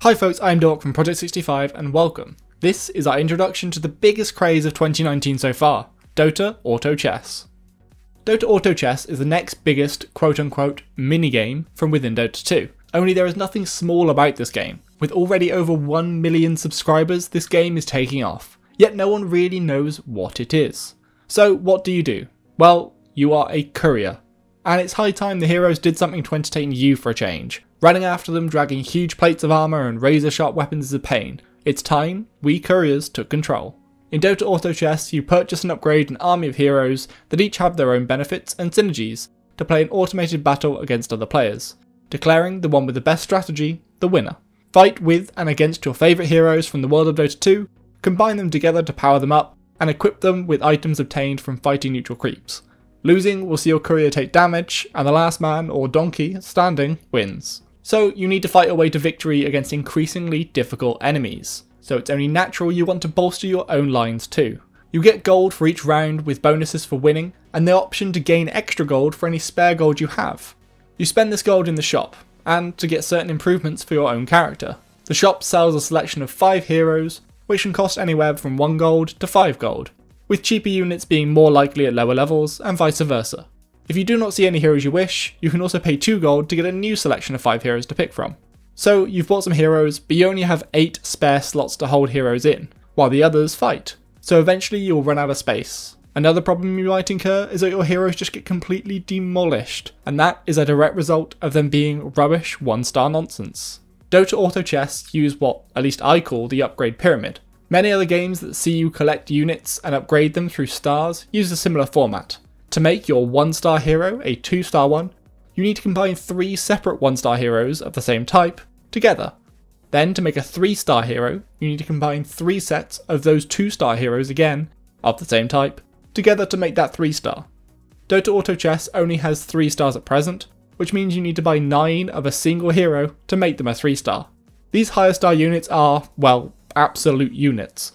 Hi folks, I'm Divok from Project 65 and welcome. This is our introduction to the biggest craze of 2019 so far, Dota Auto Chess. Dota Auto Chess is the next biggest quote-unquote minigame from within Dota 2, only there is nothing small about this game. With already over 1 million subscribers, this game is taking off, yet no one really knows what it is. So what do? Well, you are a courier. And it's high time the heroes did something to entertain you for a change. Running after them, dragging huge plates of armour and razor-sharp weapons is a pain. It's time we couriers took control. In Dota Auto Chess, you purchase and upgrade an army of heroes that each have their own benefits and synergies to play an automated battle against other players, declaring the one with the best strategy the winner. Fight with and against your favourite heroes from the world of Dota 2, combine them together to power them up, and equip them with items obtained from fighting neutral creeps. Losing will see your courier take damage, and the last man or donkey standing wins. So you need to fight your way to victory against increasingly difficult enemies, so it's only natural you want to bolster your own lines too. You get gold for each round with bonuses for winning, and the option to gain extra gold for any spare gold you have. You spend this gold in the shop, and to get certain improvements for your own character. The shop sells a selection of 5 heroes, which can cost anywhere from 1 gold to 5 gold, with cheaper units being more likely at lower levels and vice versa. If you do not see any heroes you wish, you can also pay 2 gold to get a new selection of 5 heroes to pick from. So you've bought some heroes, but you only have 8 spare slots to hold heroes in, while the others fight. So eventually you'll run out of space. Another problem you might incur is that your heroes just get completely demolished, and that is a direct result of them being rubbish 1-star nonsense. Dota Auto Chess use what at least I call the upgrade pyramid. Many other games that see you collect units and upgrade them through stars use a similar format. To make your 1-star hero a 2-star one, you need to combine 3 separate 1-star heroes of the same type together. Then to make a 3-star hero, you need to combine 3 sets of those 2-star heroes again, of the same type, together to make that 3-star. Dota Auto Chess only has 3 stars at present, which means you need to buy 9 of a single hero to make them a 3-star. These higher star units are, well, absolute units.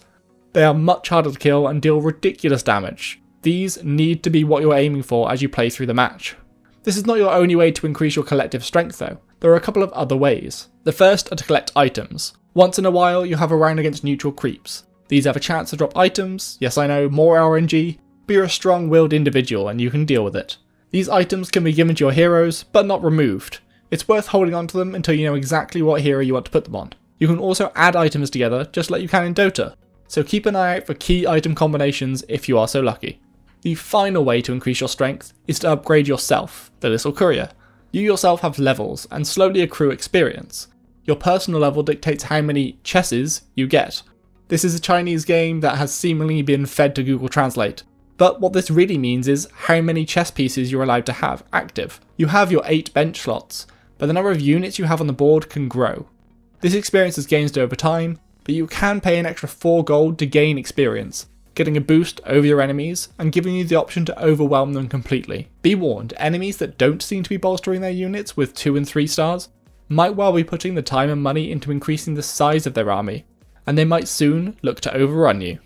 They are much harder to kill and deal ridiculous damage. These need to be what you're aiming for as you play through the match. This is not your only way to increase your collective strength though. There are a couple of other ways. The first are to collect items. Once in a while you have a round against neutral creeps. These have a chance to drop items, yes I know, more RNG, but you're a strong-willed individual and you can deal with it. These items can be given to your heroes, but not removed. It's worth holding on to them until you know exactly what hero you want to put them on. You can also add items together just like you can in Dota, so keep an eye out for key item combinations if you are so lucky. The final way to increase your strength is to upgrade yourself, the little courier. You yourself have levels and slowly accrue experience. Your personal level dictates how many chesses you get. This is a Chinese game that has seemingly been fed to Google Translate, but what this really means is how many chess pieces you're allowed to have active. You have your 8 bench slots, but the number of units you have on the board can grow. This experience is gained over time, but you can pay an extra 4 gold to gain experience, getting a boost over your enemies and giving you the option to overwhelm them completely. Be warned, enemies that don't seem to be bolstering their units with 2 and 3 stars might well be putting the time and money into increasing the size of their army, and they might soon look to overrun you.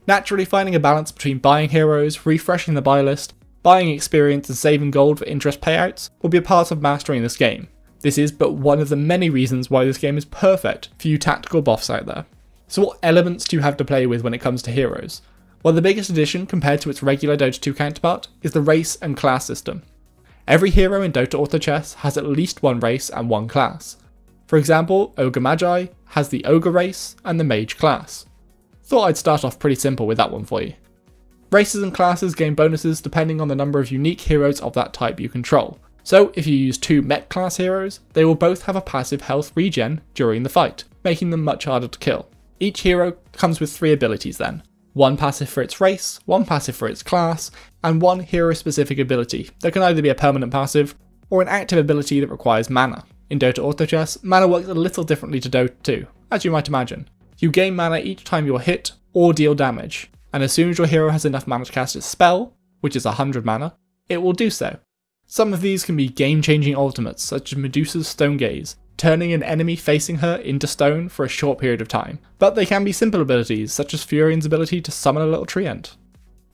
Naturally, finding a balance between buying heroes, refreshing the buy list, buying experience and saving gold for interest payouts will be a part of mastering this game. This is but one of the many reasons why this game is perfect for you tactical buffs out there. So what elements do you have to play with when it comes to heroes? Well, the biggest addition compared to its regular Dota 2 counterpart is the race and class system. Every hero in Dota Auto Chess has at least 1 race and 1 class. For example, Ogre Magi has the Ogre race and the Mage class. Thought I'd start off pretty simple with that one for you. Races and classes gain bonuses depending on the number of unique heroes of that type you control. So if you use 2 mech class heroes, they will both have a passive health regen during the fight, making them much harder to kill. Each hero comes with 3 abilities then. 1 passive for its race, 1 passive for its class, and 1 hero-specific ability that can either be a permanent passive or an active ability that requires mana. In Dota Auto Chess, mana works a little differently to Dota 2, as you might imagine. You gain mana each time you're hit or deal damage, and as soon as your hero has enough mana to cast its spell, which is 100 mana, it will do so. Some of these can be game-changing ultimates, such as Medusa's Stone Gaze, turning an enemy facing her into stone for a short period of time. But they can be simple abilities, such as Furion's ability to summon a little treant.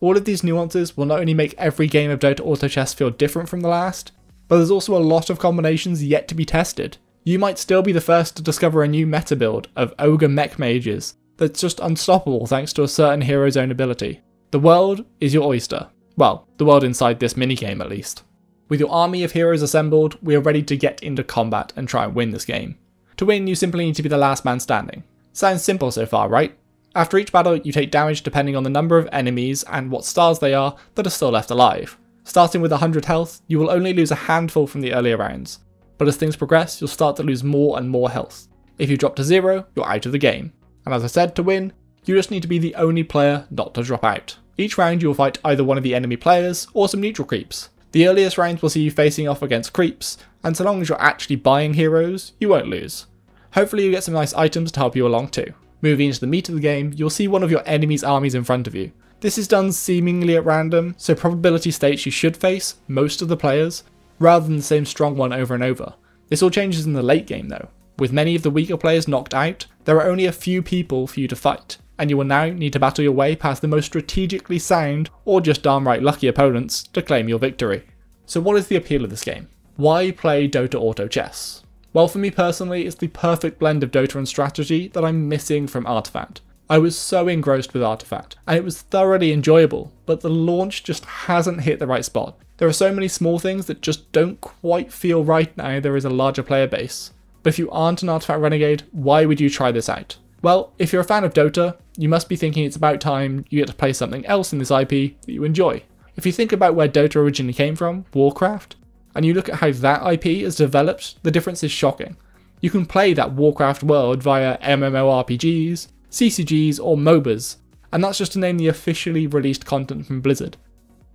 All of these nuances will not only make every game of Dota Auto Chess feel different from the last, but there's also a lot of combinations yet to be tested. You might still be the first to discover a new meta build of ogre mech mages that's just unstoppable thanks to a certain hero's own ability. The world is your oyster. Well, the world inside this minigame at least. With your army of heroes assembled, we are ready to get into combat and try and win this game. To win, you simply need to be the last man standing. Sounds simple so far, right? After each battle, you take damage depending on the number of enemies and what stars they are that are still left alive. Starting with 100 health, you will only lose a handful from the earlier rounds, but as things progress, you'll start to lose more and more health. If you drop to 0, you're out of the game. And as I said, to win, you just need to be the only player not to drop out. Each round you will fight either one of the enemy players or some neutral creeps. The earliest rounds will see you facing off against creeps, and so long as you're actually buying heroes, you won't lose. Hopefully you get some nice items to help you along too. Moving into the meat of the game, you'll see one of your enemy's armies in front of you. This is done seemingly at random, so probability states you should face most of the players, rather than the same strong one over and over. This all changes in the late game though. With many of the weaker players knocked out, there are only a few people for you to fight, and you will now need to battle your way past the most strategically sound or just downright lucky opponents to claim your victory. So what is the appeal of this game? Why play Dota Auto Chess? Well, for me personally, it's the perfect blend of Dota and strategy that I'm missing from Artifact. I was so engrossed with Artifact, and it was thoroughly enjoyable, but the launch just hasn't hit the right spot. There are so many small things that just don't quite feel right now there is a larger player base. But if you aren't an Artifact renegade, why would you try this out? Well, if you're a fan of Dota, you must be thinking it's about time you get to play something else in this IP that you enjoy. If you think about where Dota originally came from, Warcraft, and you look at how that IP has developed, the difference is shocking. You can play that Warcraft world via MMORPGs, CCGs or MOBAs, and that's just to name the officially released content from Blizzard.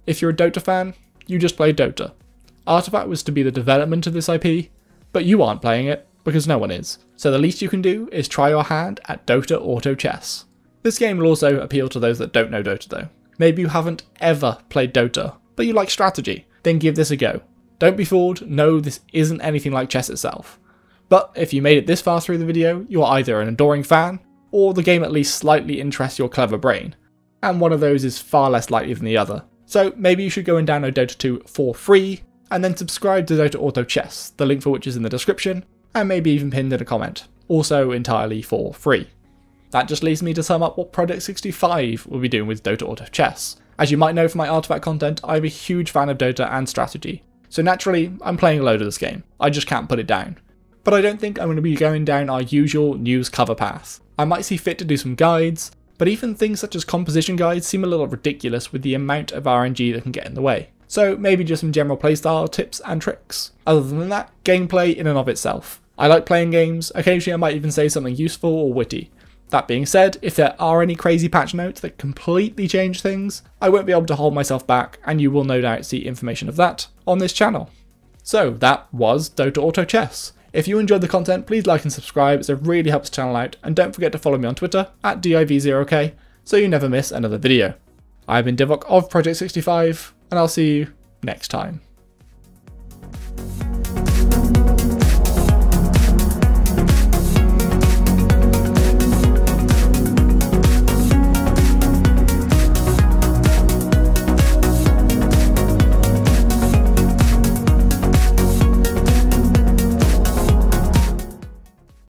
If you're a Dota fan, you just play Dota. Artifact was to be the development of this IP, but you aren't playing it, because no one is. So the least you can do is try your hand at Dota Auto Chess. This game will also appeal to those that don't know Dota though. Maybe you haven't ever played Dota, but you like strategy, then give this a go. Don't be fooled, no, this isn't anything like chess itself. But if you made it this far through the video, you are either an adoring fan, or the game at least slightly interests your clever brain, and one of those is far less likely than the other. So maybe you should go and download Dota 2 for free, and then subscribe to Dota Auto Chess, the link for which is in the description, and maybe even pinned in a comment, also entirely for free. That just leaves me to sum up what Project 65 will be doing with Dota Auto Chess. As you might know from my Artifact content, I'm a huge fan of Dota and strategy, so naturally I'm playing a load of this game, I just can't put it down. But I don't think I'm going to be going down our usual news cover path. I might see fit to do some guides, but even things such as composition guides seem a little ridiculous with the amount of RNG that can get in the way. So maybe just some general playstyle tips and tricks. Other than that, gameplay in and of itself. I like playing games, occasionally I might even say something useful or witty. That being said, if there are any crazy patch notes that completely change things, I won't be able to hold myself back, and you will no doubt see information of that on this channel. So that was Dota Auto Chess. If you enjoyed the content, please like and subscribe, as it really helps the channel out, and don't forget to follow me on Twitter at div0k so you never miss another video. I've been Divok of Project 65, and I'll see you next time.